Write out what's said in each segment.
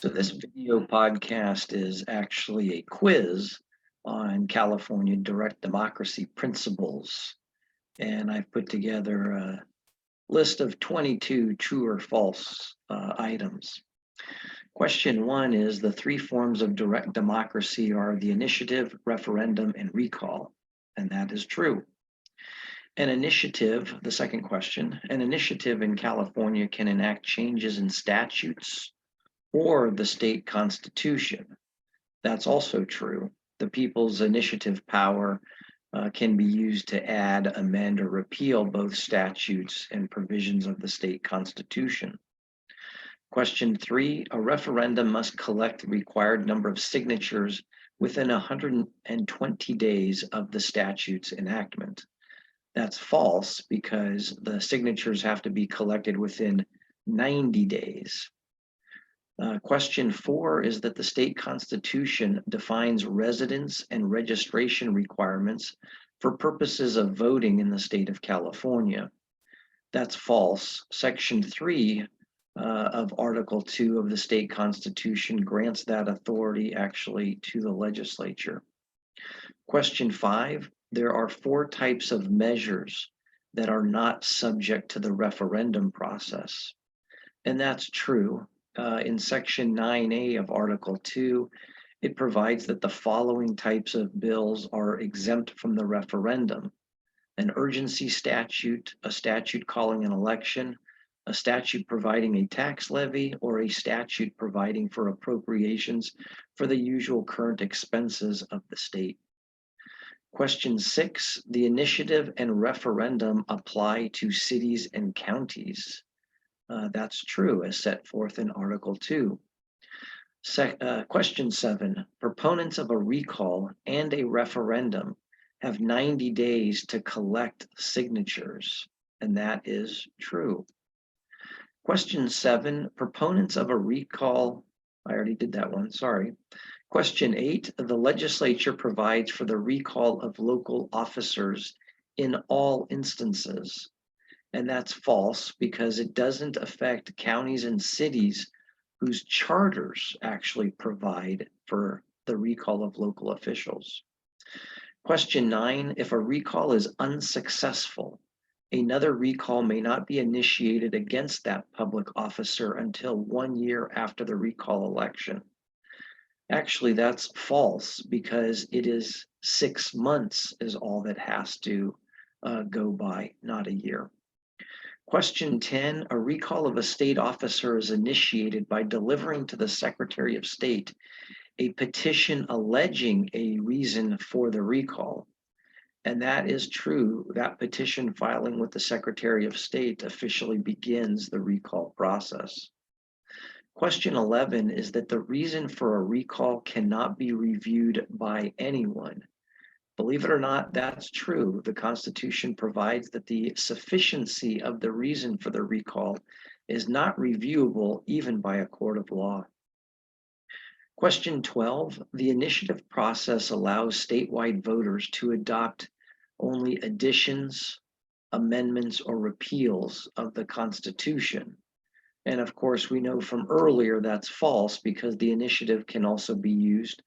So this video podcast is actually a quiz on California direct democracy principles. And I've put together a list of 22 true or false items. Question one is the three forms of direct democracy are the initiative, referendum, and recall. And that is true. An initiative, the second question, an initiative in California can enact changes in statutes or the state constitution. That's also true. The people's initiative power can be used to add, amend, or repeal both statutes and provisions of the state constitution. Question three, a referendum must collect the required number of signatures within 120 days of the statute's enactment. That's false because the signatures have to be collected within 90 days. Question four is that the state constitution defines residence and registration requirements for purposes of voting in the state of California. That's false. Section 3 of Article 2 of the state constitution grants that authority actually to the legislature. Question 5, there are 4 types of measures that are not subject to the referendum process. And that's true. In Section 9A of Article 2, it provides that the following types of bills are exempt from the referendum: an urgency statute, a statute calling an election, a statute providing a tax levy, or a statute providing for appropriations for the usual current expenses of the state. Question 6, the initiative and referendum apply to cities and counties. That's true, as set forth in Article 2. Question 7, proponents of a recall and a referendum have 90 days to collect signatures, and that is true. Question 7, proponents of a recall, I already did that one, sorry. Question 8, the legislature provides for the recall of local officers in all instances. And that's false because it doesn't affect counties and cities whose charters actually provide for the recall of local officials. Question 9, if a recall is unsuccessful, another recall may not be initiated against that public officer until 1 year after the recall election. Actually, that's false because it is 6 months is all that has to go by, not a year. Question 10, a recall of a state officer is initiated by delivering to the Secretary of State a petition alleging a reason for the recall. And that is true. That petition filing with the Secretary of State officially begins the recall process. Question 11 is that the reason for a recall cannot be reviewed by anyone. Believe it or not, that's true. The Constitution provides that the sufficiency of the reason for the recall is not reviewable even by a court of law. Question 12, the initiative process allows statewide voters to adopt only additions, amendments, or repeals of the Constitution. And of course, we know from earlier that's false because the initiative can also be used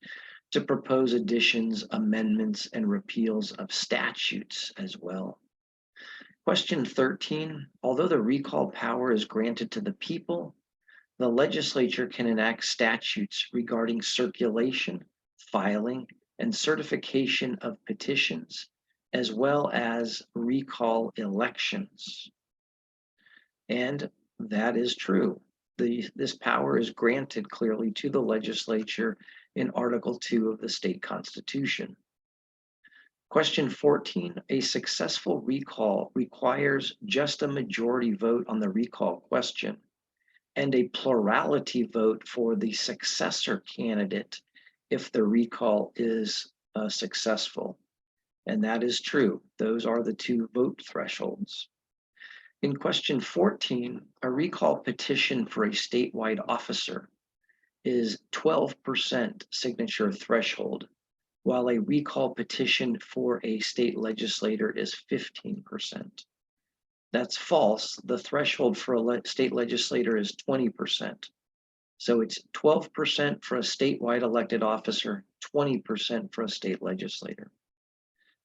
to propose additions, amendments, and repeals of statutes as well. Question 13, although the recall power is granted to the people, the legislature can enact statutes regarding circulation, filing, and certification of petitions, as well as recall elections. And that is true. This power is granted clearly to the legislature in Article 2 of the state constitution. Question 14, a successful recall requires just a majority vote on the recall question and a plurality vote for the successor candidate if the recall is successful. And that is true. Those are the 2 vote thresholds. In question 14, a recall petition for a statewide officer is 12% signature threshold, while a recall petition for a state legislator is 15%. That's false. The threshold for a state legislator is 20%. So it's 12% for a statewide elected officer, 20% for a state legislator.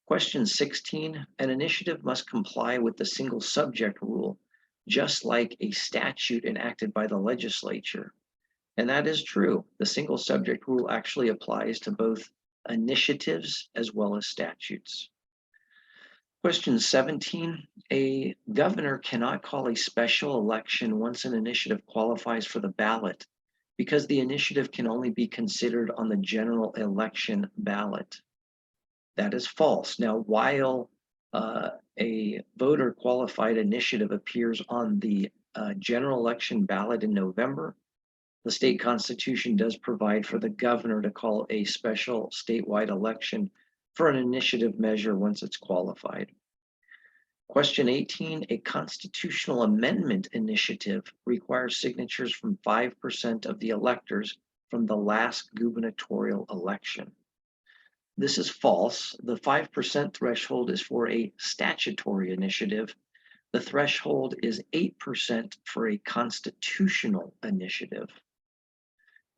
Question 16, an initiative must comply with the single subject rule, just like a statute enacted by the legislature. And that is true. The single subject rule actually applies to both initiatives as well as statutes. Question 17, a governor cannot call a special election once an initiative qualifies for the ballot because the initiative can only be considered on the general election ballot. That is false. Now, while a voter qualified initiative appears on the general election ballot in November, the state constitution does provide for the governor to call a special statewide election for an initiative measure once it's qualified. Question 18, a constitutional amendment initiative requires signatures from 5% of the electors from the last gubernatorial election. This is false. The 5% threshold is for a statutory initiative. The threshold is 8% for a constitutional initiative.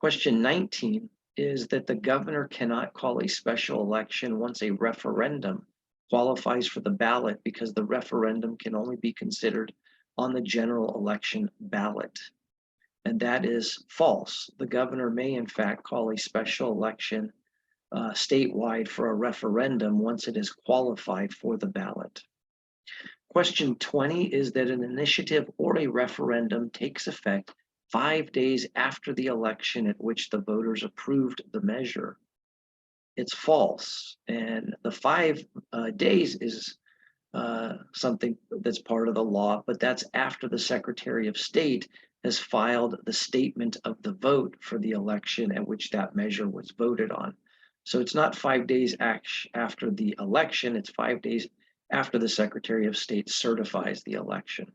Question 19 is that the governor cannot call a special election once a referendum qualifies for the ballot because the referendum can only be considered on the general election ballot. And that is false. The governor may in fact call a special election statewide for a referendum once it is qualified for the ballot. Question 20 is that an initiative or a referendum takes effect 5 days after the election at which the voters approved the measure. It's false. And the 5 days is something that's part of the law, but that's after the Secretary of State has filed the statement of the vote for the election at which that measure was voted on. So it's not 5 days after the election, it's 5 days after the Secretary of State certifies the election.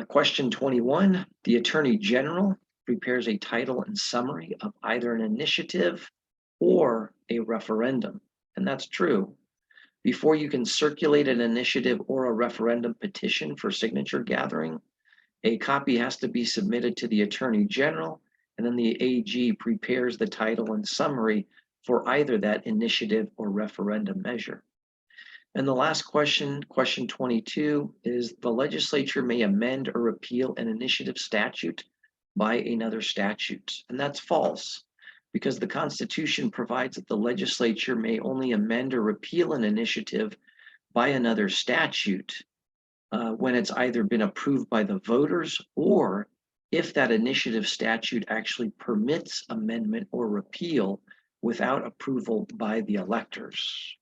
Question 21, the Attorney General prepares a title and summary of either an initiative or a referendum, and that's true. Before you can circulate an initiative or a referendum petition for signature gathering, a copy has to be submitted to the Attorney General, and then the AG prepares the title and summary for either that initiative or referendum measure. And the last question, question 22, is the legislature may amend or repeal an initiative statute by another statute. And that's false, because the Constitution provides that the legislature may only amend or repeal an initiative by another statute when it's either been approved by the voters or if that initiative statute actually permits amendment or repeal without approval by the electors.